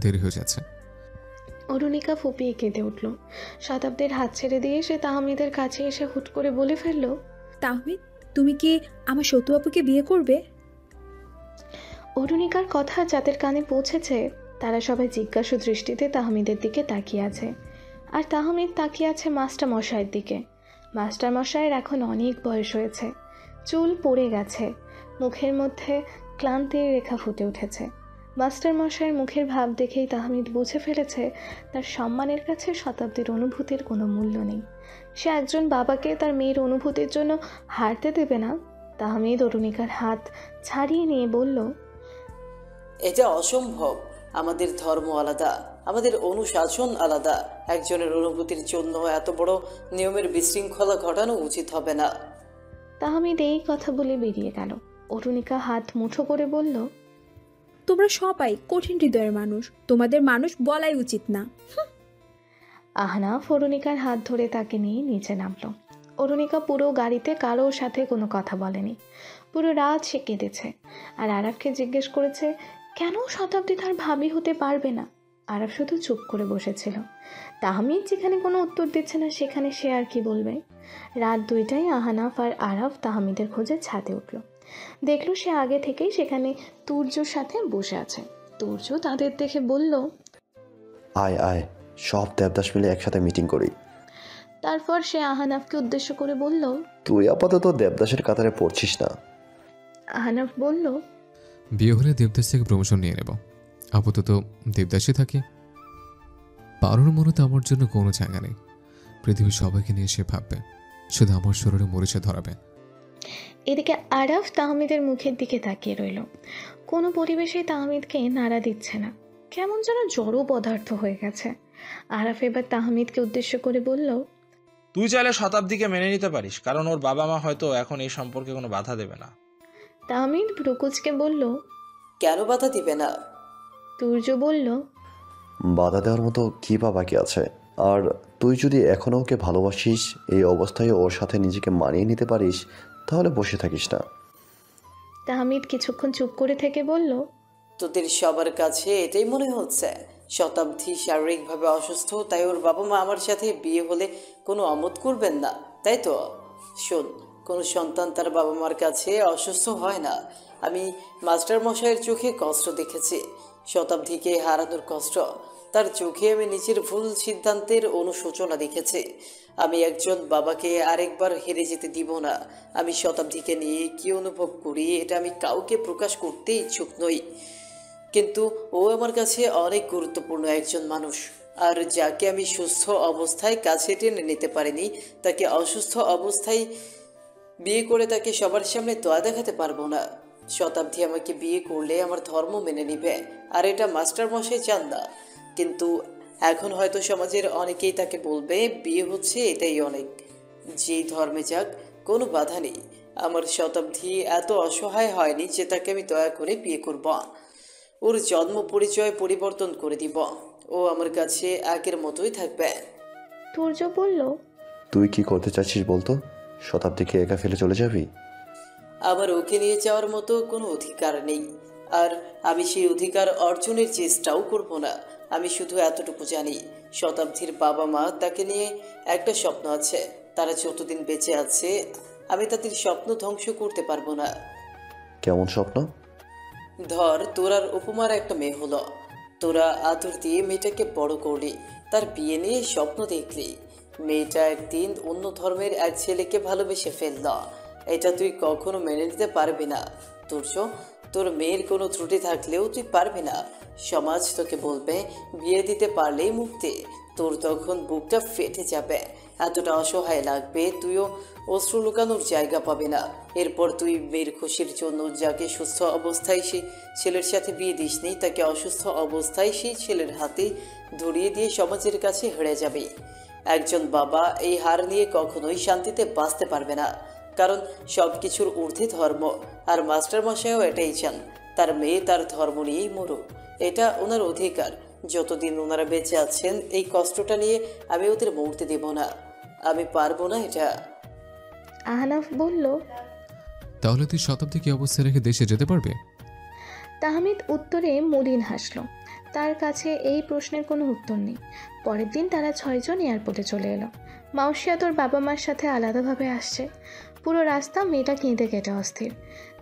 দেরি হয়ে যাচ্ছে। অরুণিকা ফুপিয়ে কেঁদে উঠল। শতাব্দীর হাত ছেড়ে দিয়ে সে তাহমিদের কাছে এসে হুট করে বলে ফেলল, তাহমিদ, তুমি কি আমার সতু আপুকে বিয়ে করবে? অরুণিকার কথা যাদের কানে পৌঁছেছে তারা সবাই জিজ্ঞাসু দৃষ্টিতে তাহমিদের দিকে তাকিয়ে আছে। আর তাহমিদ তাকিয়ে আছে মাস্টার মশাইয়ের দিকে। মাস্টার মশাইয়ের এখন অনেক বয়স হয়েছে, চুল পড়ে গেছে, মুখের মধ্যে ক্লান্তির রেখা ফুটে উঠেছে। মাস্টার মশাইয়ের মুখের ভাব দেখেই তাহমিদ বুঝে ফেলেছে তার সম্মানের কাছে শতাব্দীর অনুভূতির কোনো মূল্য নেই। সে একজন বাবাকে তার মেয়ের অনুভূতির জন্য হারতে দেবে না। তাহমিদ অরুণিকার হাত ছাড়িয়ে নিয়ে বলল, এটা অসম্ভব। আমাদের ধর্ম আলাদা, আমাদের অনুশাসন আলাদা। একজনের অনুভূতির জন্য এত বড় নিয়মের বিশৃঙ্খলা ঘটানো উচিত হবে না। তাহমিদ এই কথা বলে বেরিয়ে গেল। অরুণিকা হাত মুঠো করে বলল, তোমরা সবাই কঠিন হৃদয়ের মানুষ, তোমাদের মানুষ বলাই উচিত না। আহনাফ অরুণিকার হাত ধরে তাকে নিয়ে নিচে নামলো। অরুণিকা পুরো গাড়িতে কারোর সাথে কোনো কথা বলেনি। পুরো রাত সে কেঁদেছে। আর আরাফকে জিজ্ঞেস করেছে কেন শতাব্দী তার ভাবি হতে পারবে না। আরাফ শুধু চুপ করে বসেছিল। তাহমিদ যেখানে কোনো উত্তর দিচ্ছে না সেখানে সে আর কি বলবে। রাত 2টায় আহনাফ আর আরাফ তাহমিদের খোঁজে ছাদে উঠল। দেখলো সে আগে থেকেই সেখানে তুর্যর সাথে বসে আছে। তুর্য তাদের দেখে বলল, আয় আয়, সব দেবদাস মিলে একসাথে মিটিং করি। তারপর সে আহনাফকে উদ্দেশ্য করে বলল, তুই আপাতত দেবদাসের কাতারে পড়ছিস না। আহনাফ বলল, বিয়ে হলে দেবদাস থেকে প্রমোশন নিয়ে নেব, আপাতত দেবদাসে থাকি। পারোর মনে তো আমার জন্য কোনো জায়গা নেই। পৃথিবীর সবাইকে নিয়ে সে ভাববে, শুধু আমার শরীরে মরিচে ধরাবে। এদিকে আরাফ তাহমিদের মুখের দিকে তাকিয়ে রইল। কোনো পরিবেশে তাহমিদকে নাড়া দিচ্ছে না, কেমন যেন জড় পদার্থ হয়ে গেছে। আরাফ এবার তাহমিদকে উদ্দেশ্য করে বলল, তুই চাইলে শতাব্দীকে মেনে নিতে পারিস, কারণ ওর বাবা মা হয়তো এখন এই সম্পর্কে কোনো বাধা দেবে না। তাহমিদ ভ্রুকুচকে বলল, কেন বাধা দিবে না? তুর্য বলল, বাধা দেওয়ার মতো কী বা বাকি আছে? আর তুই যদি এখনও ওকে ভালোবাসিস, এই অবস্থায় ওর সাথে নিজেকে মানিয়ে নিতে পারিস, তাহলে বসে থাকিস না। তাহমিদ কিছুক্ষণ চুপ করে থেকে বলল, তোদের সবার কাছে এটাই মনে হচ্ছে শতাব্দী শারীরিকভাবে অসুস্থ, তাই ওর বাবা মা আমার সাথে বিয়ে হলে কোনো আমোদ করবেন না, তাই তো? শোন, কোনো সন্তান তার বাবা মার কাছে অসুস্থ হয় না। আমি মাস্টার মশাইয়ের চোখে কষ্ট দেখেছি, শতাব্দীকে হারানোর কষ্ট। তার চোখে আমি নিজের ভুল সিদ্ধান্তের অনুশোচনা দেখেছি। আমি একজন বাবাকে আরেকবার হেরে যেতে দিব না। আমি শতাব্দীকে নিয়ে কী অনুভব করি এটা আমি কাউকে প্রকাশ করতে ইচ্ছুক নই, কিন্তু ও আমার কাছে অনেক গুরুত্বপূর্ণ একজন মানুষ। আর যাকে আমি সুস্থ অবস্থায় কাছে টেনে নিতে পারিনি, তাকে অসুস্থ অবস্থায় বিয়ে করে তাকে সবার সামনে দয়া দেখাতে পারবো না। শতাব্দী আমাকে বিয়ে করলে আমার ধর্ম মেনে নিবে, আর এটা মাস্টার মশাই চান না। কিন্তু এখন হয়তো সমাজের অনেকেই তাকে বলবে বিয়ে হচ্ছে এটাই অনেক। যেই ধর্মে যাক, কোনো বাধা নেই। আমার শতাব্দী এত অসহায় হয়নি যে তাকে আমি দয়া করে বিয়ে করব। ওর জন্ম পরিচয় পরিবর্তন করে দিব। ও আমার কাছে আগের মতোই থাকবে। তুর্য বলল, তুই কি করতে চাচ্ছিস বলতো? শতাব্দীকে একা ফেলে চলে যাবি? আমার ওকে নিয়ে যাওয়ার মতো কোনো অধিকার নেই, আর আমি সেই অধিকার অর্জনের চেষ্টাও করব না। আমি শুধু এতটুকু জানি, শতাব্দীর বাবা মা তাকে নিয়ে একটা স্বপ্ন আছে। তারা যতদিন বেঁচে আছে আমি তাদের স্বপ্ন ধ্বংস করতে পারবো না। কেমন স্বপ্ন? ধর, তোর আর উপমার একটা মেয়ে হলো। তোরা আদর দিয়ে মেয়েটাকে বড় করলি, তার বিয়ে নিয়ে স্বপ্ন দেখলি। মেয়েটা একদিন অন্য ধর্মের এক ছেলেকে ভালোবেসে ফেলল। এটা তুই কখনো মেনে নিতে পারবি না তুর্য। তোর মেয়ের কোনো ত্রুটি থাকলেও তুই পারবি না। সমাজ তোকে বলবে বিয়ে দিতে পারলেই মুক্তি। তোর তখন বুকটা ফেটে যাবে, এতটা অসহায় লাগবে, তুইও অশ্রু লুকানোর জায়গা পাবি না। এরপর তুই মেয়ের খুশির জন্য যাকে সুস্থ অবস্থায় সেই ছেলের সাথে বিয়ে দিসনি, তাকে অসুস্থ অবস্থায় সেই ছেলের হাতে ধরিয়ে দিয়ে সমাজের কাছে হেরে যাবে। একজন বাবা এই হার নিয়ে কখনোই শান্তিতে বাঁচতে পারবে না, কারণ সব কিছুর ঊর্ধ্বে ধর্ম। আর মাস্টার মশাইও এটাই চান, তার মেয়ে তার ধর্ম নিয়েই মরুক। এটা ওনার অধিকার। যতদিন ওনারা বেঁচে আছেন এই কষ্টটা নিয়ে আমি ওদের মরতে দেব না। আমি পারবো না এটা। আহনাফ বলল, তাহলে তুই শতাব্দীকে অবস্থায় রেখে দেশে যেতে পারবে? তাহমিদ উত্তরে মলিন হাসল। তার কাছে এই প্রশ্নের কোনো উত্তর নেই। পরের দিন তারা 6 জন এয়ারপোর্টে চলে এলো। মাউসিয়া তোর বাবা মার সাথে আলাদাভাবে আসছে। পুরো রাস্তা মেয়েটা কেঁদে কেটে অস্থির।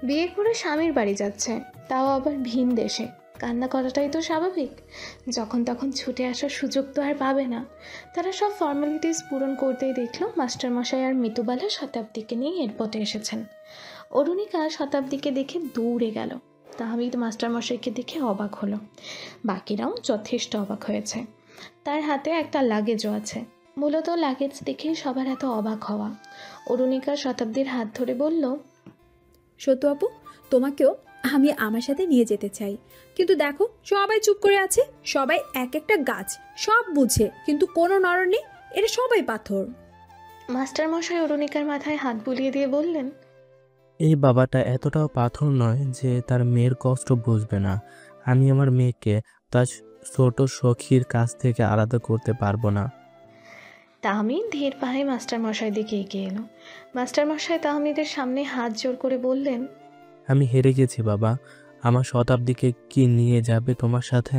বিয়ে করে স্বামীর বাড়ি যাচ্ছে, তাও আবার ভিন দেশে। কান্না করাটাই তো স্বাভাবিক। যখন তখন ছুটে আসার সুযোগ তো আর পাবে না। তারা সব ফর্মালিটিস পূরণ করতেই দেখলো মাস্টারমশাই আর মিতুবালা শতাব্দীকে নিয়ে এয়ারপোর্টে এসেছেন। অরুণিকা শতাব্দীকে দেখে দৌড়ে গেল। তাহমিদ মাস্টারমশাইকে দেখে অবাক হলো। বাকিরাও যথেষ্ট অবাক হয়েছে। তার হাতে একটা লাগেজও আছে। মূলত লাগেজ দেখেই সবার এত অবাক হওয়া। অরুণিকা শতাব্দীর হাত ধরে বলল, সত্যু আপু, তোমাকেও আমি আমার সাথে নিয়ে যেতে চাই। কিন্তু দেখো, সবাই চুপ করে আছে। সবাই এক একটা গাছ, সব বুঝে কিন্তু কোনো নড়ন নেই। এরা সবাই পাথর। মাস্টারমশাই অরুণিকার মাথায় হাত বুলিয়ে দিয়ে বললেন, এই বাবাটা এতটাও পাথর নয় যে তার মেয়ের কষ্ট বুঝবে না। আমি আমার মেয়েকে তার ছোট সখীর কাছ থেকে আলাদা করতে পারবো না। তাহমিদ ধীর পায়ে মাস্টারমশাই দিকে এগিয়ে এলো। মাস্টারমশাই তাহমিদের সামনে হাত জোর করে বললেন, আমি হেরে গেছি বাবা, আমার শতাব্দীকে কি নিয়ে যাবে তোমার সাথে?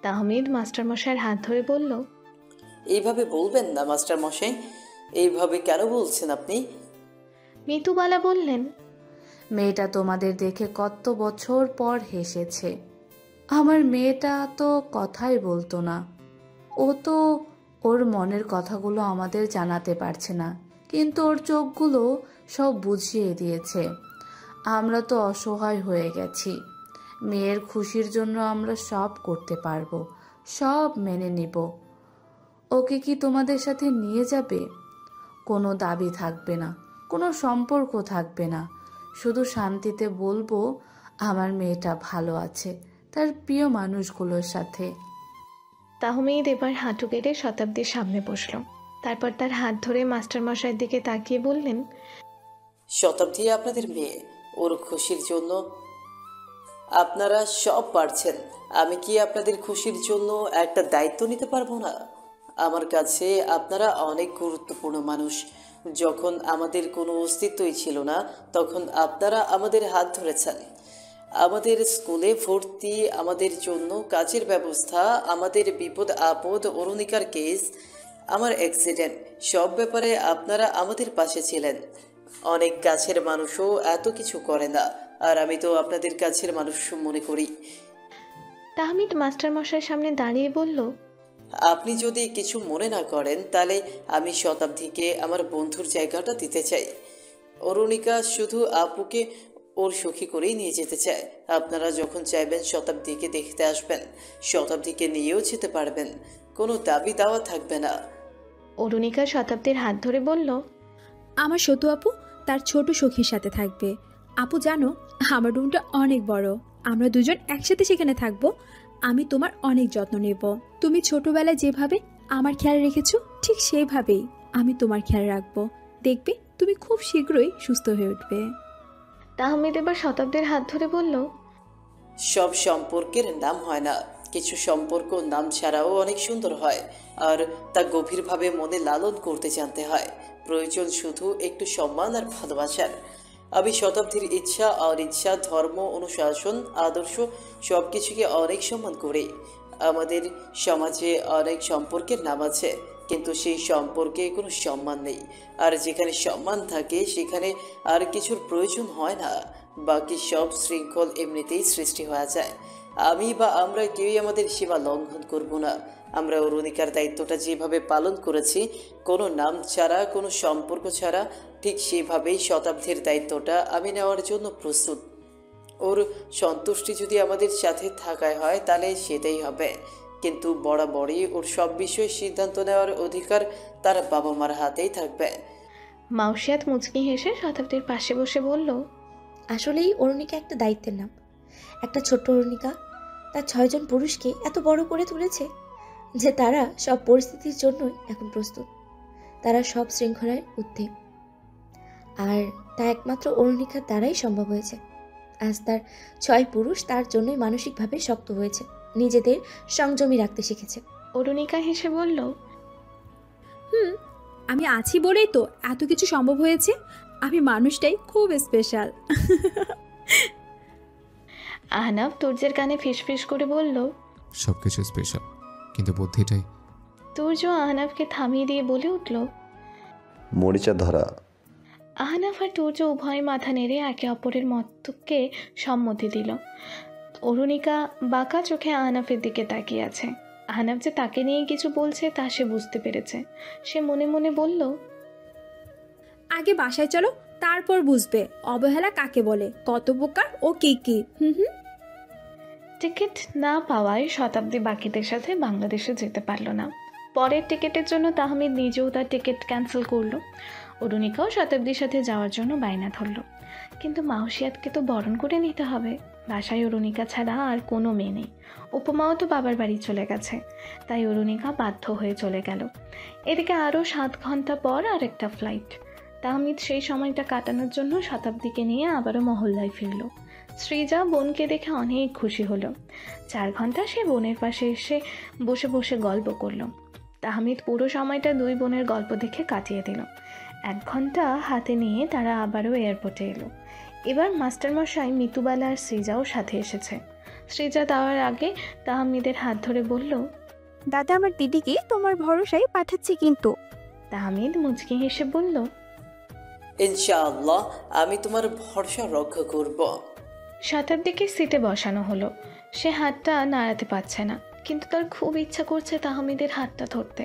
তাহমিদ মাস্টারমশাইয়ের হাত ধরে বলল, এইভাবে বলবেন না মাস্টার মশাই। এইভাবে কেন বলছেন আপনি? মিতুবালা বললেন, মেয়েটা তোমাদের দেখে কত বছর পর হেসেছে। আমার মেয়েটা তো কথাই বলতো না। ও তো ওর মনের কথাগুলো আমাদের জানাতে পারছে না, কিন্তু ওর চোখগুলো সব বুঝিয়ে দিয়েছে। আমরা তো অসহায় হয়ে গেছি। মেয়ের খুশির জন্য আমরা সব করতে পারবো, সব মেনে নিব। ওকে কি তোমাদের সাথে নিয়ে যাবে? কোনো দাবি থাকবে না, কোনো সম্পর্ক থাকবে না। শুধু শান্তিতে বলবো আমার মেয়েটা ভালো আছে তার প্রিয় মানুষগুলোর সাথে। তাহমিদ এবার হাঁটু গেড়ে শতাব্দীর সামনে বসলো। তারপর তার হাত ধরে মাস্টারমশাইয়ের দিকে তাকিয়ে বললেন, শতাব্দী আপনাদের মেয়ে, ওর খুশির জন্য আপনারা সব পারছেন। আমি কি আপনাদের খুশির জন্য একটা দায়িত্ব নিতে পারবো না? আমার কাছে আপনারা অনেক গুরুত্বপূর্ণ মানুষ। যখন আমাদের কোনো অস্তিত্বই ছিল না, তখন আপনারা আমাদের হাত ধরেছেন। আমাদের স্কুলে ভর্তি, আমাদের জন্য কাজের ব্যবস্থা, আমাদের বিপদ আপদ, অরুণিকার কেস, আমার অ্যাক্সিডেন্ট, সব ব্যাপারে আপনারা আমাদের পাশে ছিলেন। অনেক কাছের মানুষও এত কিছু করে না, আর আমি তো আপনাদের কাছের মানুষ মনে করি। তাহমিদ মাস্টারমশাইয়ের সামনে দাঁড়িয়ে বলল, আপনি যদি কিছু মনে না করেন তাহলে আমি শতাব্দীকে আমার বন্ধুর জায়গাটা দিতে চাই। অরুণিকা শুধু আপুকে ওর সখী করেই নিয়ে যেতে চায়। আপনারা যখন চাইবেন শতাব্দীকে দেখতে আসবেন, শতাব্দীকে নিয়েও যেতে পারবেন, কোনো দাবি দাওয়া থাকবে না। অরুণিকা শতাব্দীর হাত ধরে বলল, আমার সতু আপু, তার ছোট সখীর সাথে থাকবে। আপু জানো, আমার রুমটা অনেক বড়, আমরা দুজন একসাথে সেখানে থাকবো। আমি তোমার অনেক যত্ন নেব। তুমি ছোটবেলায় যেভাবে আমার খেয়াল রেখেছো ঠিক সেইভাবেই আমি তোমার খেয়াল রাখবো। দেখবে তুমি খুব শীঘ্রই সুস্থ হয়ে উঠবে। তাহমিদ এবার শতাব্দীর হাত ধরে বলল, সব সম্পর্কের নাম হয় না, কিছু সম্পর্ক নাম ছাড়াও অনেক সুন্দর হয়, আর তা গভীরভাবে মনে লালন করতে জানতে হয়। প্রয়োজন শুধু একটু সম্মান আর ভালোবাসার। আমি শতাব্দীর ইচ্ছা আর ইচ্ছা, ধর্ম, অনুশাসন, আদর্শ সব কিছুকে অনেক সম্মান করি। আমাদের সমাজে অনেক সম্পর্কের নাম আছে, কিন্তু সেই সম্পর্কে কোনো সম্মান নেই। আর যেখানে সম্মান থাকে সেখানে আর কিছুর প্রয়োজন হয় না, বাকি সব শৃঙ্খল এমনিতেই সৃষ্টি হয়ে যায়। আমি বা আমরা কেউই আমাদের সীমা লঙ্ঘন করব না। আমরা অরুণিকার দায়িত্বটা যেভাবে পালন করেছি, কোনো নাম ছাড়া, কোনো সম্পর্ক ছাড়া, ঠিক সেভাবেই শতাব্দীর দায়িত্বটা আমি নেওয়ার জন্য প্রস্তুত। ওর সন্তুষ্টি যদি আমাদের সাথে থাকায় হয় তাহলে সেটাই হবে, কিন্তু বরাবরই ওর সব বিষয়ে সিদ্ধান্ত নেওয়ার অধিকার তার বাবা মার হাতেই থাকবে। মাউসিয়াত মুচকি হেসে শতাব্দীর পাশে বসে বলল, আসলেই অরুণিকা একটা দায়িত্বের নাম। একটা ছোট্ট অরুণিকা তার 6 জন পুরুষকে এত বড় করে তুলেছে যে তারা সব পরিস্থিতির জন্যই এখন প্রস্তুত। তারা সব শৃঙ্খলায় ঊর্ধ্বে, আর তা একমাত্র অরুণিকার দ্বারাই সম্ভব হয়েছে। আজ তার 6 পুরুষ তার জন্যই মানসিকভাবে শক্ত হয়েছে, নিজেদের সংযমী রাখতে শিখেছে। অরুণিকা হেসে বলল, আমি আছি বলেই তো এত কিছু সম্ভব হয়েছে। আমি মানুষটাই খুব স্পেশাল। আহনাফ তুর্যের কানে ফিসফিস করে বলল, সবকিছু স্পেশাল, কিন্তু বুদ্ধিটাই। তুর্য আহনাফকে থামিয়ে দিয়ে বলে উঠল, মরিচা ধরা। আহনাফ আর তুর্য উভয় মাথা নেড়ে একে অপরের মতকে সম্মতি দিল। অরুণিকা বাঁকা চোখে আহনাফের দিকে তাকিয়ে আছে। আহনাফ যে তাকে নিয়ে কিছু বলছে তা সে বুঝতে পেরেছে। সে মনে মনে বলল, আগে বাসায় চলো, তারপর বুঝবে অবহেলা কাকে বলে, কত প্রকার ও কি কি। টিকিট না পাওয়ায় শতাব্দী বাকিদের সাথে বাংলাদেশে যেতে পারল না। পরের টিকিটের জন্য তাহমিদ নিজেও তার টিকিট ক্যান্সেল করলো। অরুণিকাও শতাব্দীর সাথে যাওয়ার জন্য বায়না ধরল, কিন্তু মাউসিয়াতকে তো বরণ করে নিতে হবে। বাসায় অরুণিকা ছাড়া আর কোনো মেয়ে নেই। উপমাও তো বাবার বাড়ি চলে গেছে, তাই অরুণিকা বাধ্য হয়ে চলে গেল। এদিকে আরও 7 ঘন্টা পর আরেকটা ফ্লাইট। তাহমিদ সেই সময়টা কাটানোর জন্য শতাব্দীকে নিয়ে আবারও মহল্লায় ফিরল। শ্রীজা বোনকে দেখে অনেক খুশি হলো। 4 ঘন্টা সে বোনের পাশে এসে বসে বসে গল্প করলো। তাহমিদ পুরো সময়টা 2 বোনের গল্প দেখে কাটিয়ে দিল। 1 ঘন্টা হাতে নিয়ে তারা আবারও এয়ারপোর্টে এলো। এবার মাস্টারমশাই মিতুবালা আর শ্রীজাও সাথে এসেছে। শ্রীজা যাওয়ার আগে তাহমিদের হাত ধরে বলল, দাদা আমার দিদিকে তোমার ভরসায় পাঠাচ্ছি কিন্তু। তাহমিদ মুচকি হেসে বলল, ইনশাআল্লাহ আমি তোমার ভরসা রক্ষা করব। শতাব্দীকে সিটে বসানো হলো। সে হাতটা নাড়াতে পারছে না, কিন্তু তার খুব ইচ্ছা করছে তাহমিদের হাতটা ধরতে।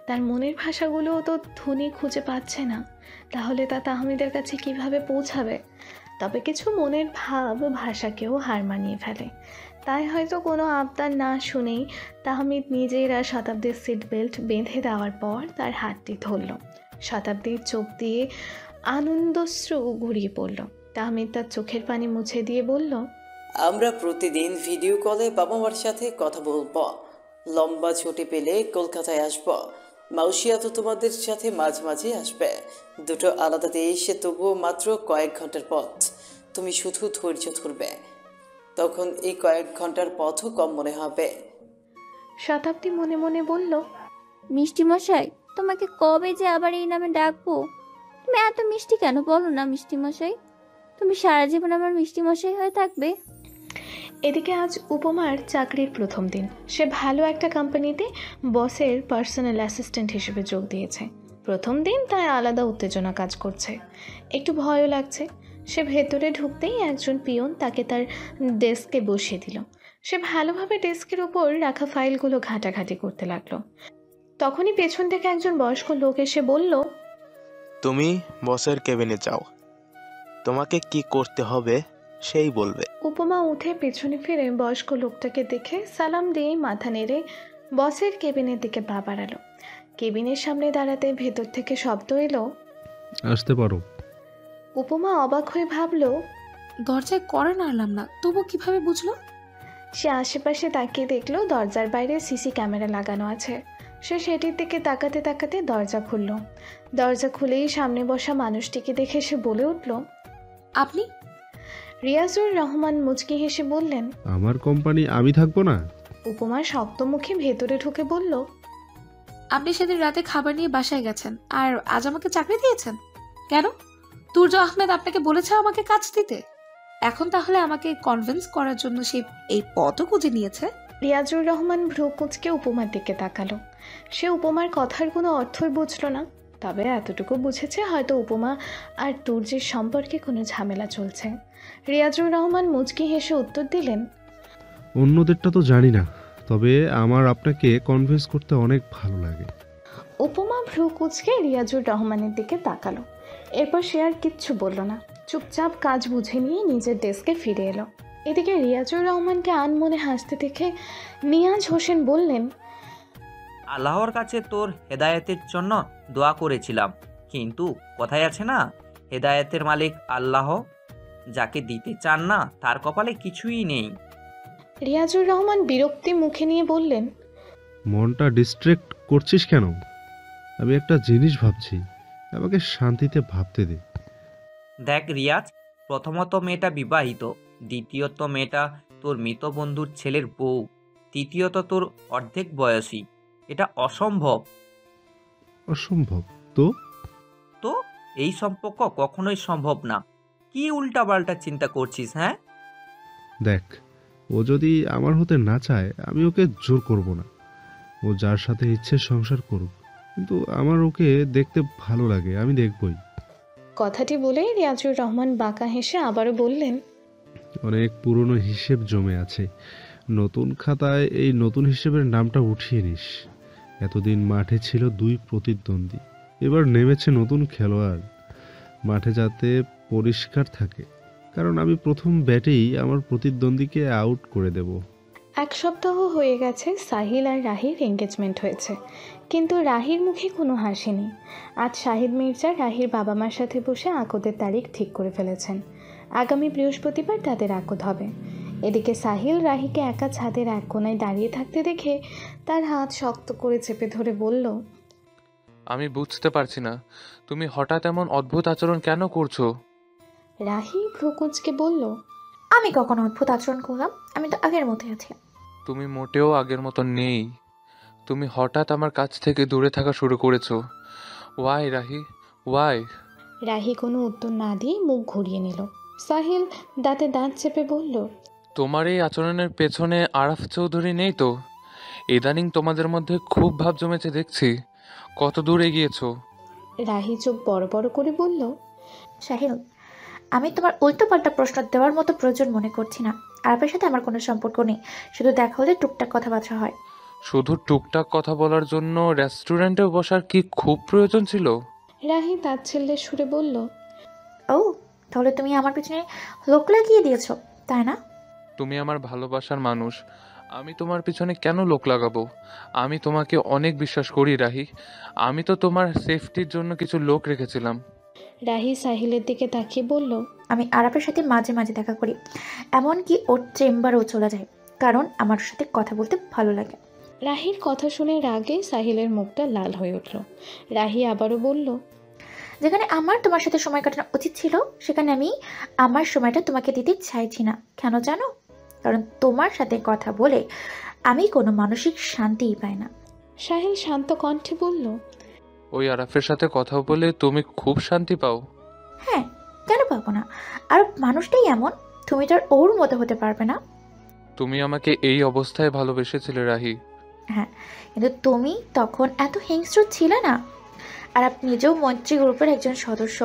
তার মনের ভাষাগুলোও তো ধ্বনি খুঁজে পাচ্ছে না, তাহলে তা তাহমিদের কাছে কিভাবে পৌঁছাবে? তবে কিছু মনের ভাব ভাষাকেও হার মানিয়ে ফেলে। তাই হয়তো কোনো আবদার না শুনেই তাহমিদ নিজের আর শতাব্দীর সিট বেল্ট বেঁধে দেওয়ার পর তার হাতটি ধরল। শতাব্দীর চোখ দিয়ে আনন্দশ্রু গড়িয়ে পড়ল। তাহমিদ তার চোখের পানি মুছে দিয়ে বলল, আমরা প্রতিদিন ভিডিও কলে বাবা মার সাথে কথা বলবো। লম্বা ছুটি পেলে কলকাতায় আসবো। মাউসিয়া তো তোমাদের সাথে মাঝে মাঝে আসবে। দুটো আলাদা দেশে তবুও মাত্র কয়েক ঘন্টার পথ। তুমি শুধু ধৈর্য ধরবে, তখন এই কয়েক ঘন্টার পথও কম মনে হবে। শতাব্দী মনে মনে বলল, মিষ্টি মশাই, তোমাকে কবে যে আবার এই নামে ডাকবো? তুমি এত মিষ্টি কেন বলো না মিষ্টি মশাই? তুমি সারা জীবন আমার মিষ্টি মশাই হয়ে থাকবে। এদিকে আজ উপমার চাকরির প্রথম দিন। সে ভালো একটা কোম্পানিতে বসের পার্সোনাল অ্যাসিস্ট্যান্ট হিসেবে যোগ দিয়েছে। প্রথম দিন তাই আলাদা উত্তেজনা কাজ করছে, একটু ভয়ও লাগছে। সে ভেতরে ঢুকতেই একজন পিয়ন তাকে তার ডেস্কে বসিয়ে দিল। সে ভালোভাবে ডেস্কের ওপর রাখা ফাইলগুলো ঘাঁটাঘাঁটি করতে লাগলো। তখনই পেছন থেকে একজন বয়স্ক লোক এসে বলল, তুমি বসের কেবিনে যাও, তোমাকে কি করতে হবে সেই বলবে। উপমা উঠে পেছনে ফিরে বয়স্ক লোকটাকে দেখে সালাম দিয়ে মাথা নেড়ে বসের কেবিনের দিকে পা বাড়ালো। কেবিনের সামনে দাঁড়াতে ভেতর থেকে শব্দ এলো, আসতে পারো। উপমা অবাক হয়ে ভাবল, দরজায় কড়া নাড়লাম না, তবু কিভাবে বুঝলো? সে আশেপাশে তাকিয়ে দেখলো দরজার বাইরে সিসি ক্যামেরা লাগানো আছে। সে সেটির দিকে তাকাতে তাকাতে দরজা খুলল। দরজা খুলেই সামনে বসা মানুষটিকে দেখে সে বলে উঠল, আপনি? রিয়াজুর রহমান মুচকি হেসে বললেন, আমার কোম্পানি আমি থাকবো না? উপমা শক্ত মুখে ভেতরে ঢুকে বলল, আপনি সেদিন রাতে খাবার নিয়ে বাসায় গেছেন আর আজ আমাকে চাকরি দিয়েছেন কেন? তুর্য আহমেদ আপনাকে বলেছে আমাকে কাজ দিতে। এখন তাহলে আমাকে কনভিন্স করার জন্য সে এই পথও খুঁজে নিয়েছে। রিয়াজুর রহমান ভ্রু কুঁচকে উপমার দিকে তাকালো। সে উপমার কথার কোনো অর্থই বুঝল না, তবে এতটুকু বুঝেছে হয়তো উপমা আর তুর্যের সম্পর্কে কোনো ঝামেলা চলছে। রিয়াজুর রহমান মুচকি হেসে উত্তর দিলেন, অন্যদেরটা তো জানি না, তবে আমার আপনাকে কনভিন্স করতে অনেক ভালো লাগে। উপমা ভ্রু কুঁচকে রিয়াজুর রহমানের দিকে তাকালো। এরপর সে আর কিচ্ছু বলল না, চুপচাপ কাজ বুঝে নিয়ে নিজের ডেস্কে ফিরে এলো। এদিকে রিয়াজুর রহমানকে আনমনে হাসতে দেখে নিয়াজ হোসেন বললেন, আল্লাহর কাছে তোর হেদায়েতের জন্য দোয়া করেছিলাম, কিন্তু কথায় আছে না, হেদায়েতের মালিক আল্লাহ, যাকে দিতে চান না তার কপালে কিছুই নেই। রিয়াজুর রহমান বিরক্তি মুখে নিয়ে বললেন, মনটা ডিস্ট্র্যাক্ট করছিস কেন? আমি একটা জিনিস ভাবছি, আমাকে শান্তিতে ভাবতে দে। দেখ রিয়াজ, প্রথমত মেয়েটা বিবাহিত, দ্বিতীয়ত মেয়েটা তোর মৃত বন্ধুর ছেলের বউ, তৃতীয়ত তোর অর্ধেক বয়সী। এটা অসম্ভব। অসম্ভব? তো তো এই সম্পর্ক কখনোই সম্ভব না। কি উল্টাপাল্টা চিন্তা করছিস? হ্যাঁ দেখ, ও যদি আমার হতে না চায় আমি ওকে জোর করব না। ও যার সাথে ইচ্ছে সংসার করুক, কিন্তু আমার ওকে দেখতে ভালো লাগে, আমি দেখবই। কথাটি বলে রিয়াজুর রহমান বাঁকা হেসে আবারও বললেন, অনেক পুরনো হিসেব জমে আছে, নতুন খাতায় এই নতুন হিসেবের নামটা উঠিয়ে নিস। এতদিন মাঠে ছিল দুই প্রতিদ্বন্দ্বী, এবার নেমেছে নতুন খেলোয়াড়। মাঠে যাতে পরিষ্কার থাকে, কারণ আমি প্রথম ব্যাটেই আমার প্রতিদ্বন্দ্বীকে আউট করে দেব। এক সপ্তাহ হয়ে গেছে সাহিল আর রাহির এঙ্গেজমেন্ট হয়েছে, কিন্তু রাহির মুখে কোনো হাসি নেই। আজ শাহিদ মির্জা রাহির বাবা মার সাথে বসে আকদের তারিখ ঠিক করে ফেলেছেন। আগামী বৃহস্পতিবার তাদের আকদ হবে। এদিকে সাহিল রাহিকে একা ছাদের এক কোনায় দাঁড়িয়ে থাকতে দেখে তার হাত শক্ত করে চেপে ধরে বলল, আমি বুঝতে পারছি না, তুমি হঠাৎ এমন অদ্ভুত আচরণ কেন করছো? রাহি ভ্রুকুঁচকে বলল, আমি কখনো অদ্ভুত আচরণ করলাম? আমি তো আগের মতোই আছি। তুমি মোটেও আগের মতো নেই। তুমি হঠাৎ আমার কাছ থেকে দূরে থাকা শুরু করেছো। Y Rahi, Y? রাহি কোনো উত্তর না দিয়ে মুখ ঘুরিয়ে নিল। সাহিল দাঁতে দাঁত চেপে বলল, তোমার এই আচরণের পেছনে আরাফ চৌধুরী নেই তো? ইদানিং তোমাদের মধ্যে খুব ভাব জমেছে দেখছি, কত দূর এগিয়েছো? রাহি চোখ বড় বড় করে বলল, সাহিল, আমি তোমার উল্টোপাল্টা প্রশ্ন দেওয়ার মতো প্রয়োজন মনে করছি না। আরবের সাথে আমার কোনো সম্পর্ক নেই, শুধু দেখা হলে টুকটাক কথাবার্তা হয়। শুধু টুকটাক কথা বলার জন্য রেস্টুরেন্টে বসার কি খুব প্রয়োজন ছিল? রাহি তাচ্ছিল্যের সুরে বলল, ও, তাহলে তুমি আমার পিছনে লোক লাগিয়ে দিয়েছো, তাই না? তুমি আমার ভালোবাসার মানুষ, আমি তোমার পিছনে কেন লোক লাগাবো? আমি তোমাকে অনেক বিশ্বাস করি রাহি, আমি তো তোমার সেফটির জন্য কিছু লোক রেখেছিলাম। রাহি সাহিলের দিকে তাকিয়ে বলল, আমি আরাফের সাথে মাঝে মাঝে দেখা করি, এমনকি ওর চেম্বারও চলে যায়, কারণ আমার সাথে কথা বলতে ভালো লাগে। রাহির কথা শুনে রাগে সাহিলের মুখটা লাল হয়ে উঠল। রাহি আবারও বলল, যেখানে আমার তোমার সাথে সময় কাটানো উচিত ছিল, সেখানে আমি আমার সময়টা তোমাকে দিতে চাইছি না। কেন জানো? কারণ তোমার সাথে কথা বলে আমি কোনো মানসিক শান্তিই পাই না। সাহিল শান্ত কণ্ঠে বলল, ওই আরাফের সাথে কথা বলে তুমি খুব শান্তি পাও? হ্যাঁ, কেন পাবো না? আর মানুষটাই এমন, তুমি তো আর ওর মতো হতে পারবে না। তুমি আমাকে এই অবস্থায় ভালোবেসেছিলে রাহি। হ্যাঁ, কিন্তু তুমি তখন এত হিংস্র ছিলে না। আর আপনি নিজেও মৈত্রী গ্রুপের একজন সদস্য,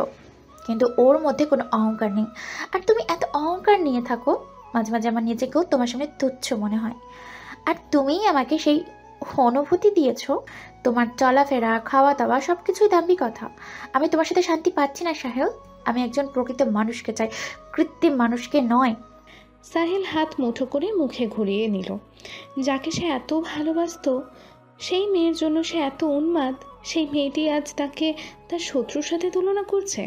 কিন্তু ওর মধ্যে কোনো অহংকার নেই। আর তুমি এত অহংকার নিয়ে থাকো, মাঝে মাঝে আমার নিজেকেও তোমার সামনে তুচ্ছ মনে হয়। আর তুমিই আমাকে সেই অনুভূতি দিয়েছো। তোমার চলাফেরা, খাওয়া দাওয়া সব কিছুই দামি কথা। আমি তোমার সাথে শান্তি পাচ্ছি না সাহেল। আমি একজন প্রকৃত মানুষকে চাই, কৃত্রিম মানুষকে নয়। সাহিল হাত মুঠো করে মুখে ঘুরিয়ে নিল। যাকে সে এত ভালোবাসত, সেই মেয়ের জন্য সে এত উন্মাদ, সেই মেয়েটি আজ তাকে তার শত্রুর সাথে তুলনা করছে।